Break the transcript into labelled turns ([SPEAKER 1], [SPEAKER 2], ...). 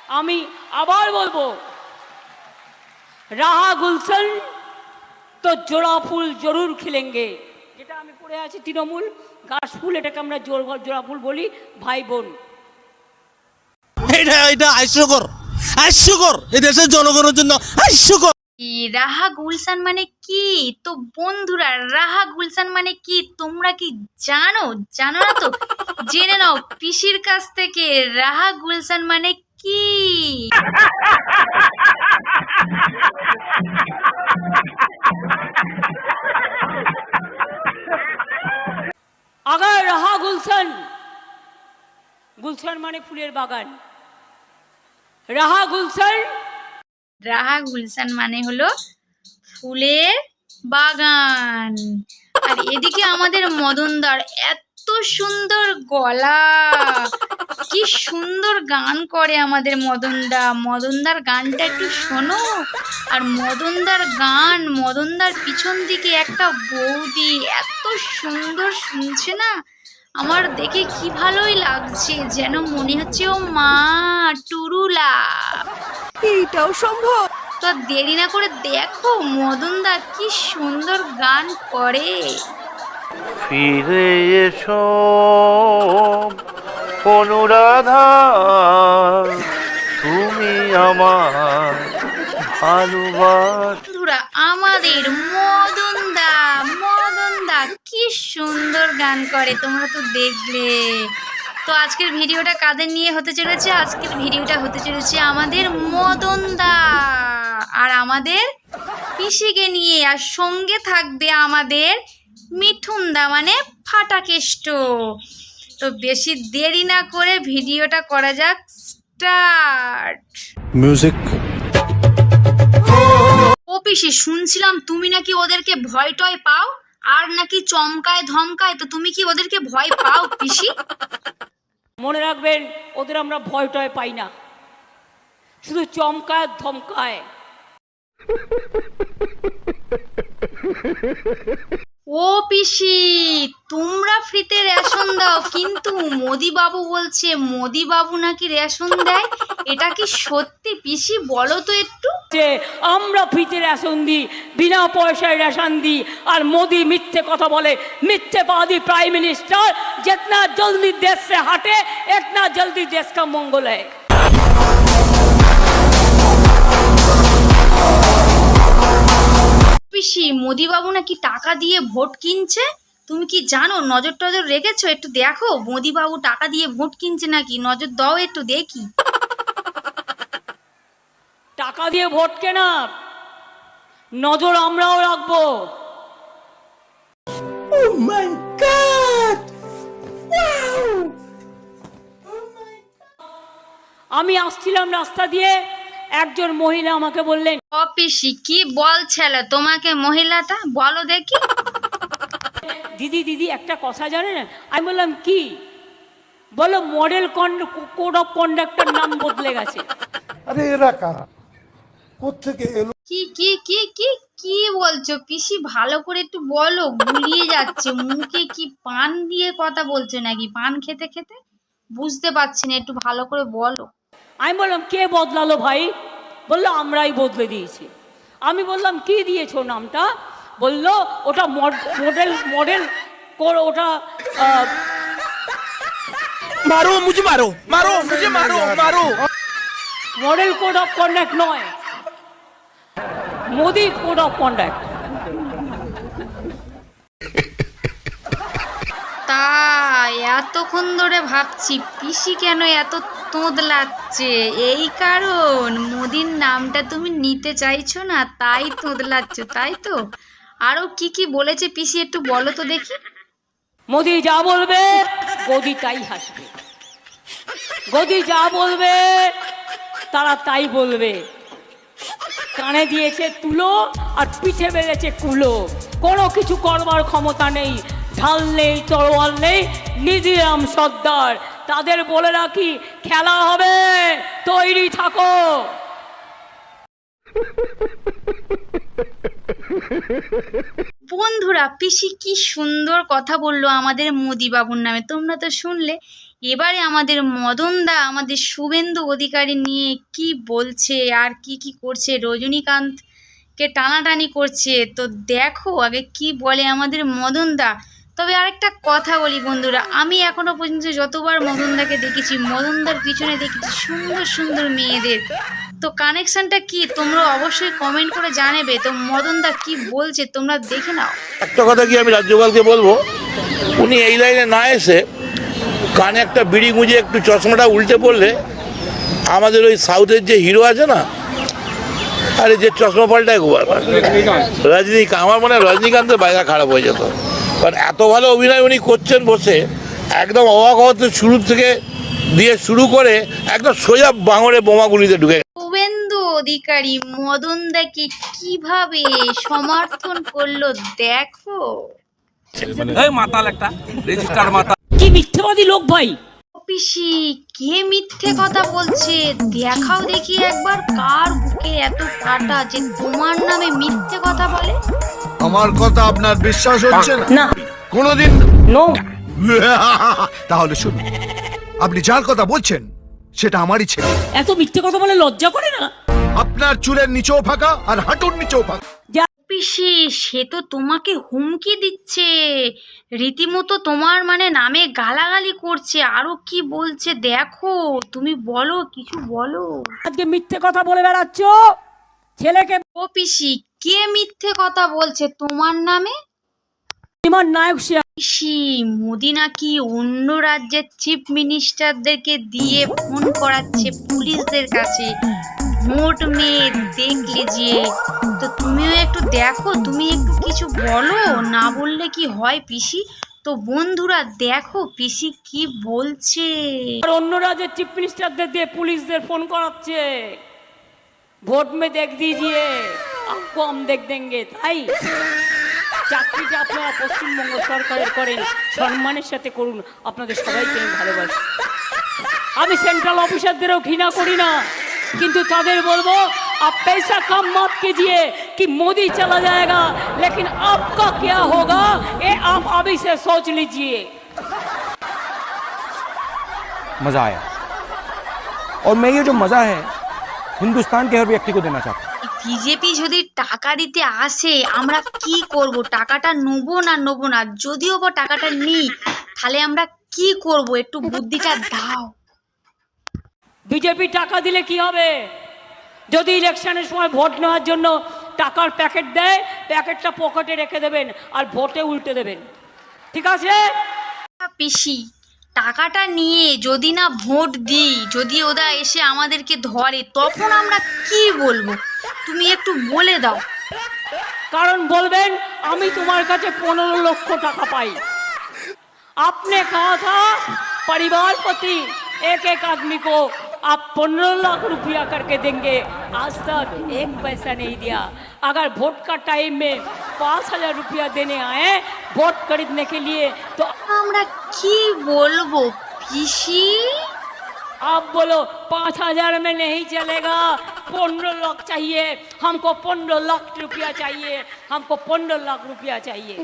[SPEAKER 1] আমি আবার বলবো, রাহা গুলশন তো জোড়া ফুল জরুর খিলেঙ্গে, যেটা আমি পড়ে আছি তৃণমূল গাছ ফুল, এটাকে আমরা জোড়া ফুল বলি, ভাই বোন।
[SPEAKER 2] এটা হাস্যকর, হাস্যকর, এই দেশের জনগণের জন্য হাস্যকর।
[SPEAKER 3] রাহা গুলশান মানে কি? তো বন্ধুরা, রাহা গুলশান মানে কি তোমরা কি জানো? জানো না তো জেনে নাও পিসির কাছ থেকে রাহা গুলশান মানে কি।
[SPEAKER 1] আগার রাহা গুলশন, গুলশন মানে ফুলের বাগান, রাহা গুলশন।
[SPEAKER 3] রাহা গুলশান মানে হলো ফুলের বাগান। আর এদিকে আমাদের মদনদার এত সুন্দর গলা, কি সুন্দর গান করে আমাদের মদনদা। মদনদার গানটা একটু শোনো। আর মদনদার গান, মদনদার পিছন দিকে একটা বৌদি এত সুন্দর শুনছে না, আমার দেখে কি ভালোই লাগছে, যেন মনে হচ্ছে ও মা টুরুলা।
[SPEAKER 4] এইটাও সম্ভব?
[SPEAKER 3] তো দেরি না করে দেখো মদনদা কি সুন্দর গান করে।
[SPEAKER 5] ফিরে এসো অনুরাধা, তুমি আমার ভালোবাস।
[SPEAKER 3] বন্ধুরা, আমাদের মদনদা, মদনদা কি সুন্দর গান করে, তোমরা তো দেখলে। তো আজকের ভিডিওটা কাদের নিয়ে হতে চলেছে? আজকের ভিডিওটা হতে চলেছে আমাদের মদনদা আর আমাদের পিসিকে নিয়ে, আর সঙ্গে থাকবে আমাদের মিঠুনদা মানে ফাটাকেষ্ট। তো বেশি দেরি না করে ভিডিওটা করা যাক স্টার্ট।
[SPEAKER 2] মিউজিক।
[SPEAKER 3] ও পিসি, শুনছিলাম তুমি নাকি ওদেরকে ভয় টয় পাও, আর নাকি চমকায় ধমকায়, তো তুমি কি ওদেরকে ভয় পাও পিসি?
[SPEAKER 1] মনে রাখবেন, ওদের আমরা ভয় টয় পাই না, শুধু চমকায় ধমকায়।
[SPEAKER 3] ও পিসি, তোমরা ফ্রিতে রেশন দাও, কিন্তু মোদি বাবু বলছে মোদি বাবু নাকি রেশন দেয়, এটা কি সত্যি পিসি? বলো তো একটু।
[SPEAKER 1] যে আমরা ফ্রিতে রেশন দিই, বিনা পয়সায় রেশন দিই, আর মোদি মিথ্যে কথা বলে, মিথ্যেবাदी प्राइम मिनिस्टर। जितना जल्दी देश से हटे इतना जल्दी देश का मंगल है।
[SPEAKER 3] পিসি, মোদি বাবু নাকি টাকা দিয়ে ভোট কিনছে, তুমি কি জানো? নজর টজর রেখেছো? একটু দেখো মোদি বাবু টাকা দিয়ে ভোট কিনছে নাকি, নজর দাও একটু দেখি।
[SPEAKER 1] টাকা দিয়ে ভোট কেনা, নজর আমরাও রাখবো।
[SPEAKER 4] Oh my God! Wow!
[SPEAKER 1] আমি আসছিলাম রাস্তা দিয়ে, একজন মহিলা আমাকে বললেন,
[SPEAKER 3] ও পিসি, কি বলছিল তোমাকে মহিলাটা? বলো দেখি।
[SPEAKER 1] দিদি দিদি একটা কথা জানেন? আমি বললাম কি? বলো মডেল কোড অফ কন্ডাক্টের নাম বদলে গেছে।
[SPEAKER 6] আরে এরা কারা, কোত্থেকে এলো?
[SPEAKER 3] কি কি কি কি কি বলছো পিসি? ভালো করে একটু বলো, গুলিয়ে যাচ্ছে মুখে। কি পান দিয়ে কথা বলছো নাকি? পান খেতে খেতে বুঝতে পারছি না, একটু ভালো করে বলো।
[SPEAKER 1] আমি বললাম কে বদলালো ভাই? বললো আমরাই বদলে দিয়েছি। আমি বললাম কি দিয়েছো নামটা? বললো ওটা মডেল মডেল ওটা
[SPEAKER 2] মারো মুঝে, মারো মারো মুঝে, মারো মারো।
[SPEAKER 1] মডেল কোড অফ কন্ডাক্ট নয়, মোদি কোড অফ কন্ডাক্ট।
[SPEAKER 3] তাই এতক্ষণ ধরে ভাবছি পিসি কেন এত তোঁতলাচ্ছে, এই কারণ মোদির নামটা তুমি নিতে চাইছো না, তাই তোঁতলাচ্ছ, তাই তো? আরো কি কি বলেছে পিসি একটু বলো তো দেখি।
[SPEAKER 1] মোদি যা বলবে গদি তাই হাসবে, গদি যা বলবে তারা তাই বলবে। কানে দিয়েছে তুলো আর পিঠে বেড়েছে কুলো, কোনো কিছু করবার ক্ষমতা নেই, ঢাল নেই, তরোয়াল নেই, নিধিরাম সর্দার। তাদের বলে রাখি খেলা হবে, তৈরি থাকো।
[SPEAKER 3] বন্ধুরা, পিসি কি সুন্দর কথা বললো আমাদের মোদি বাবুর নামে, তোমরা তো শুনলে। এবারে আমাদের মদনদা আমাদের শুভেন্দু অধিকারী নিয়ে কি বলছে আর কি কি করছে, রজনীকান্তকে টানাটানি করছে, তো দেখো আগে কি বলে আমাদের মদনদা। তবে আরেকটা কথা বলি বন্ধুরা, আমি এখনো পর্যন্ত যতবার মদনদাকে দেখেছি, মদনদার পিছনে দেখেছি সুন্দর সুন্দর মেয়েদের। তো কানেকশনটা কি তোমরা অবশ্যই কমেন্ট করে জানাবে। তো মদনদা কি বলছে তোমরা দেখে নাও।
[SPEAKER 7] একটা কথা কি আমি রাজ্যপালকে বলবো, উনি এই লাইনে না এসে কানে একটা বিড়ি গুঁজে একটু চশমাটা উল্টে পড়লে আমাদের ওই সাউথের যে হিরো আছে না, আরে যে চশমা পাল্টায় রজনীকান্ত, আমার মনে হয় রজনীকান্তের বাইরে খারাপ হয়ে যেত। কারণ এত ভালো অভিনয় উনি করছেন বসে, একদম অবাক হতে শুরু থেকে দিয়ে শুরু করে একদম সোজা বাঙরে বোমাগুলিতে ঢুকে।
[SPEAKER 3] শুভেন্দু অধিকারী মদনদাকে কিভাবে সমর্থন করলো দেখো।
[SPEAKER 1] কি মিথ্যেবাদী লোক ভাই।
[SPEAKER 3] পিসি কে মিথ্যে কথা বলছে দেখাও দেখি একবার, কার বুকে এত কাটা যে তোমার নামে মিথ্যে কথা বলে।
[SPEAKER 8] আমার কথা আপনার বিশ্বাস হচ্ছে না?
[SPEAKER 1] না।
[SPEAKER 8] কোনোদিন
[SPEAKER 1] নো।
[SPEAKER 8] তাহলে শুনুন, আপনি যার কথা বলছেন সেটা আমারই ছেলে।
[SPEAKER 1] এত মিথ্যে কথা বলে লজ্জা করে না?
[SPEAKER 8] আপনার চুলের নিচেও ফাঁকা আর হাঁটুর নিচেও ফাঁকা।
[SPEAKER 3] পিসি সে তো তোমাকে হুমকি দিচ্ছে, রীতিমতো তোমার মানে নামে গালাগালি করছে, আরো কি বলছে দেখো, তুমি বলো কিছু বলো।
[SPEAKER 1] আজকে মিথ্যে কথা বলে বেড়াচ্ছ ছেলেকে।
[SPEAKER 3] ও পিসি কে মিথ্যে কথা বলছে তোমার নামে?
[SPEAKER 1] সিনেমার নায়ক সে।
[SPEAKER 3] পিসি মোদি নাকি অন্য রাজ্যের চিফ মিনিস্টারদেরকে দিয়ে ফোন করাচ্ছে পুলিশদের কাছে, ভোট মেয়ে দেখ লিজিয়ে। তো তুমিও একটু দেখো, তুমি একটু কিছু বলো, না বললে কি হয় পিসি। তো বন্ধুরা দেখো পিসি কি বলছে।
[SPEAKER 1] আর অন্য রাজ্যের চিফ মিনিস্টারদের দিয়ে পুলিশদের ফোন করাচ্ছে, ভোট মে দেখ দিজিয়ে আপকো हम দেখ দেंगे। তাই চাকরিটা আপনারা পশ্চিমবঙ্গ সরকারের করেন, সম্মানের সাথে করুন, আপনাদের সবাইকে আমি ভালোবাসি। আমি সেন্ট্রাল অফিসারদেরও ঘৃণা করি না, কিন্তু তাদের বলবো आप पैसा कम मत कीजिए कि मोदी चला जाएगा, लेकिन आपका क्या होगा ये आप अभी से सोच लीजिए।
[SPEAKER 9] मजा आया, और मैं ये जो मजा है हिंदुस्तान के हर व्यक्ति को देना चाहता हूँ।
[SPEAKER 3] বিজেপি যদি টাকা দিতে আসে আমরা কি করব, টাকাটা নেবো না নেবো না, যদিও বা টাকাটা নিই তাহলে আমরা কি করব, একটু বুদ্ধিটা দাও।
[SPEAKER 1] বিজেপি টাকা দিলে কি হবে? যদি ইলেকশনের সময় ভোট নেওয়ার জন্য টাকার প্যাকেট দেয়, প্যাকেটটা পকেটে রেখে দেবেন আর ভোটে উল্টে দেবেন, ঠিক আছে?
[SPEAKER 3] পিসি টাকাটা নিয়ে যদি না ভোট দিই, যদি ওরা এসে আমাদেরকে ধরে তখন আমরা কি বলবো, তুমি একটু বলে দাও।
[SPEAKER 1] কারণ বলবেন আমি তোমার কাছে 15 লক্ষ টাকা পাই। आपने कहा था परिवार प्रति एक एक आदमी को आप 15 लाख रुपया करके देंगे, आज तक एक पैसा नहीं दिया। अगर वोट का टाइम में 5,000 रुपया देने आए वोट खरीदने के लिए, तो
[SPEAKER 3] আমরা কি বলবো পিসি?
[SPEAKER 1] आप बोलो 5,000 में नहीं चलेगा, 15 लाख चाहिए हमको, 15 लाख रुपया चाहिए हमको, 15 लाख रुपया चाहिए।